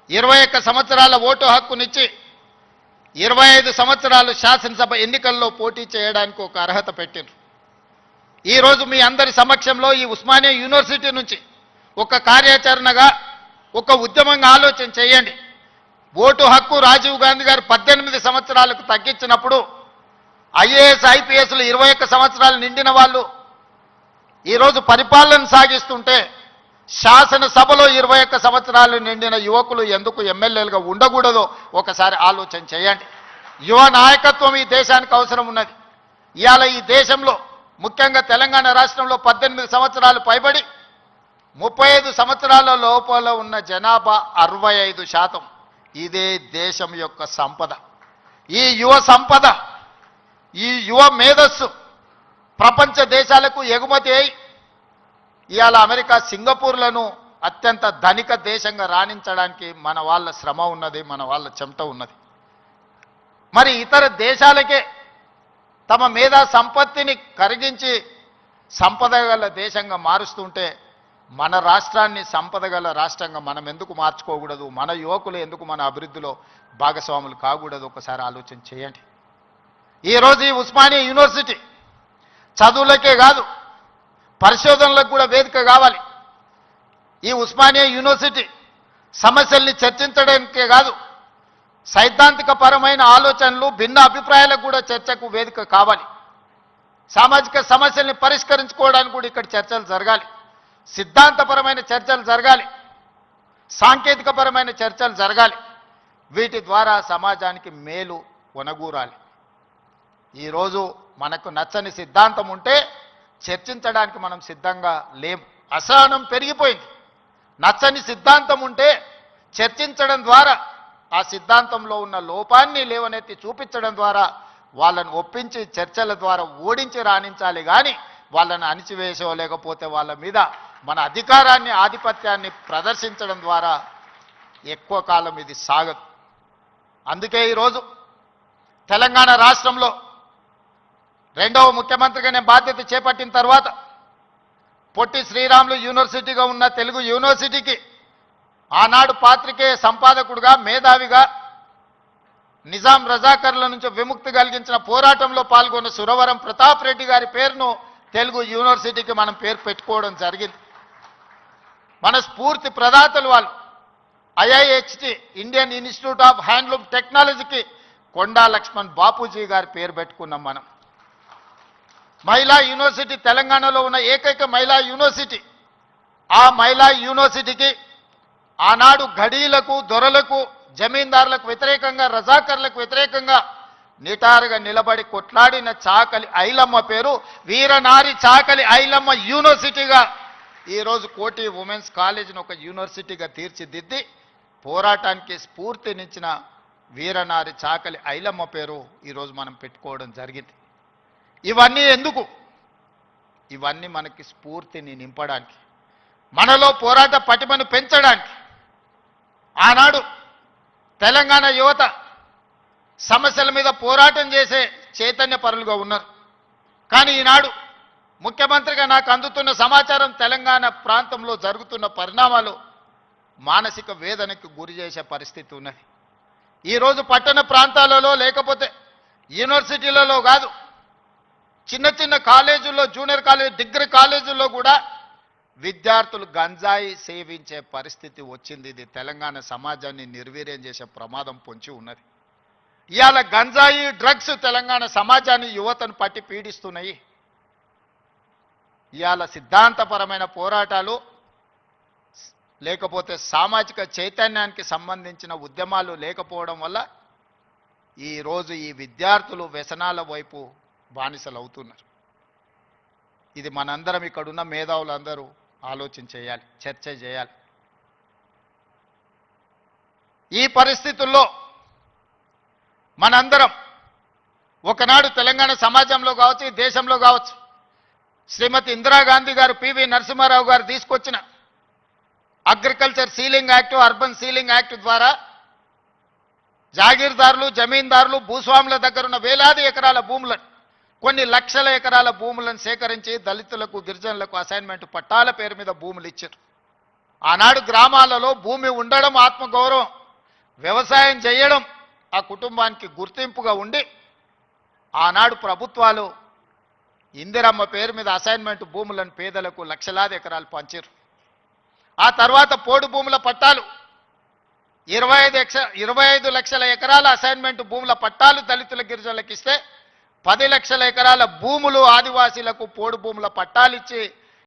21 సంవత్సరాల ఓటు హక్కునిచ్చి 25 సంవత్సరాలు శాసనసభ ఎన్నికల్లో పోటీ చేయడానికి ఒక అర్హత పెట్టారు. ఈరోజు మీ అందరి సమక్షంలో ఈ ఉస్మానియా యూనివర్సిటీ నుంచి ఒక కార్యాచరణగా ఒక ఉద్యమంగా ఆలోచన చేయండి. ఓటు హక్కు రాజీవ్ గాంధీ గారు 18 సంవత్సరాలకు తగ్గించినప్పుడు ఐఏఎస్ ఐపీఎస్లు 21 సంవత్సరాలు నిండిన వాళ్ళు ఈరోజు పరిపాలన సాగిస్తుంటే శాసనసభలో 21 సంవత్సరాలు నిండిన యువకులు ఎందుకు ఎమ్మెల్యేలుగా ఉండకూడదో ఒకసారి ఆలోచన చేయండి. యువ నాయకత్వం ఈ దేశానికి అవసరం ఉన్నది. ఇవాళ ఈ దేశంలో ముఖ్యంగా తెలంగాణ రాష్ట్రంలో 18 సంవత్సరాలు పైబడి 35 సంవత్సరాల లోపల ఉన్న జనాభా 65%. ఇదే దేశం యొక్క సంపద. ఈ యువ సంపద, ఈ యువ మేధస్సు ప్రపంచ దేశాలకు ఎగుమతి అయి ఇవాళ అమెరికా సింగపూర్లను అత్యంత ధనిక దేశంగా రాణించడానికి మన వాళ్ళ శ్రమ ఉన్నది, మన వాళ్ళ చెమట ఉన్నది. మరి ఇతర దేశాలకే తమ మేధా సంపత్తిని కరిగించి సంపద గల దేశంగా మారుస్తుంటే మన రాష్ట్రాన్ని సంపద గల రాష్ట్రంగా మనం ఎందుకు మార్చుకోకూడదు? మన యువకులు ఎందుకు మన అభివృద్ధిలో భాగస్వాములు కాకూడదు? ఒకసారి ఆలోచన చేయండి. ఈరోజు ఈ ఉస్మానియా యూనివర్సిటీ చదువులకే కాదు పరిశోధనలకు కూడా వేదిక కావాలి. ఈ ఉస్మానియా యూనివర్సిటీ సమస్యల్ని చర్చించడానికే కాదు సైద్ధాంతిక పరమైన ఆలోచనలు భిన్న అభిప్రాయాలకు కూడా చర్చకు వేదిక కావాలి. సామాజిక సమస్యల్ని పరిష్కరించుకోవడానికి కూడా ఇక్కడ చర్చలు జరగాలి. సిద్ధాంతపరమైన చర్చలు జరగాలి. సాంకేతికపరమైన చర్చలు జరగాలి. వీటి ద్వారా సమాజానికి మేలు ఒనగూరాలి. ఈరోజు మనకు నచ్చని సిద్ధాంతం ఉంటే చర్చించడానికి మనం సిద్ధంగా లేము. అసహనం పెరిగిపోయింది. నచ్చని సిద్ధాంతం ఉంటే చర్చించడం ద్వారా ఆ సిద్ధాంతంలో ఉన్న లోపాన్ని లేవనెత్తి చూపించడం ద్వారా వాళ్ళని ఒప్పించి చర్చల ద్వారా ఓడించి రాణించాలి. కానీ వాళ్ళని అణిచివేసో లేకపోతే వాళ్ళ మీద మన అధికారాన్ని ఆధిపత్యాన్ని ప్రదర్శించడం ద్వారా ఎక్కువ కాలం ఇది సాగదు. అందుకే ఈరోజు తెలంగాణ రాష్ట్రంలో రెండవ ముఖ్యమంత్రిగా నేను బాధ్యత చేపట్టిన తర్వాత పొట్టి శ్రీరాములు యూనివర్సిటీగా ఉన్న తెలుగు యూనివర్సిటీకి ఆనాడు పాత్రికేయ సంపాదకుడుగా మేధావిగా నిజాం రజాకర్ల నుంచి విముక్తి కలిగించిన పోరాటంలో పాల్గొన్న సురవరం ప్రతాప్ రెడ్డి గారి పేరును తెలుగు యూనివర్సిటీకి మనం పేరు పెట్టుకోవడం జరిగింది. మన స్ఫూర్తి ప్రదాతలు వాళ్ళు. IIHT Indian institute of handloom టెక్నాలజీకి కొండా లక్ష్మణ్ బాపూజీ గారి పేరు పెట్టుకున్నాం మనం. మహిళా యూనివర్సిటీ తెలంగాణలో ఉన్న ఏకైక మహిళా యూనివర్సిటీ. ఆ మహిళా యూనివర్సిటీకి ఆనాడు ఘడీలకు దొరలకు జమీందారులకు వ్యతిరేకంగా రజాకర్లకు వ్యతిరేకంగా నిటారుగా నిలబడి కొట్లాడిన చాకలి ఐలమ్మ పేరు వీరనారి చాకలి ఐలమ్మ యూనివర్సిటీగా ఈరోజు కోటి ఉమెన్స్ కాలేజీని ఒక యూనివర్సిటీగా తీర్చిదిద్ది పోరాటానికి స్ఫూర్తినిచ్చిన వీరనారి చాకలి ఐలమ్మ పేరు ఈరోజు మనం పెట్టుకోవడం జరిగింది. ఇవన్నీ ఎందుకు? ఇవన్నీ మనకి స్ఫూర్తిని నింపడానికి, మనలో పోరాట పటిమను పెంచడానికి. ఆనాడు తెలంగాణ యువత సమస్యల మీద పోరాటం చేసే చైతన్య పరులుగా ఉన్నారు. కానీ ఈనాడు ముఖ్యమంత్రిగా నాకు అందుతున్న సమాచారం తెలంగాణ ప్రాంతంలో జరుగుతున్న పరిణామాలు మానసిక వేదనకు గురి చేసే పరిస్థితి ఉన్నది. ఈరోజు పట్టణ ప్రాంతాలలో లేకపోతే యూనివర్సిటీలలో కాదు, చిన్న చిన్న కాలేజీల్లో, జూనియర్ కాలేజ్, డిగ్రీ కాలేజీల్లో కూడా విద్యార్థులు గంజాయి సేవించే పరిస్థితి వచ్చింది. ఇది తెలంగాణ సమాజాన్ని నిర్వీర్యం చేసే ప్రమాదం పొంచి ఉన్నది. ఇవాళ గంజాయి డ్రగ్స్ తెలంగాణ సమాజాన్ని యువతను పట్టి పీడిస్తున్నాయి. ఇవాళ సిద్ధాంతపరమైన పోరాటాలు లేకపోతే సామాజిక చైతన్యానికి సంబంధించిన ఉద్యమాలు లేకపోవడం వల్ల ఈరోజు ఈ విద్యార్థులు వ్యసనాల వైపు బానిసలు అవుతున్నారు. ఇది మనందరం ఇక్కడున్న మేధావులందరూ ఆలోచన చేయాలి, చర్చ చేయాలి. ఈ పరిస్థితుల్లో మనందరం ఒకనాడు తెలంగాణ సమాజంలో కావచ్చు, దేశంలో కావచ్చు, శ్రీమతి ఇందిరాగాంధీ గారు, పివి నరసింహారావు గారు తీసుకొచ్చిన agriculture ceiling act, urban ceiling act ద్వారా జాగీర్దారులు, జమీందారులు, భూస్వాముల దగ్గర ఉన్న వేలాది ఎకరాల భూములను, కొన్ని లక్షల ఎకరాల భూములను సేకరించి దళితులకు, గిరిజనులకు అసైన్మెంట్ పట్టాల పేరు మీద భూములు ఇచ్చారు. ఆనాడు గ్రామాలలో భూమి ఉండడం ఆత్మగౌరవం, వ్యవసాయం చేయడం ఆ కుటుంబానికి గుర్తింపుగా ఉండి ఆనాడు ప్రభుత్వాలు ఇందిరమ్మ పేరు మీద అసైన్మెంట్ భూములను పేదలకు లక్షలాది ఎకరాలు పంచారు. ఆ తర్వాత పోడు భూముల పట్టాలు 25 లక్షల ఎకరాల అసైన్మెంట్ భూముల పట్టాలు దళితుల గిరిజనులకు ఇస్తే 10 లక్షల ఎకరాల భూములు ఆదివాసీలకు పోడు భూముల పట్టాలిచ్చి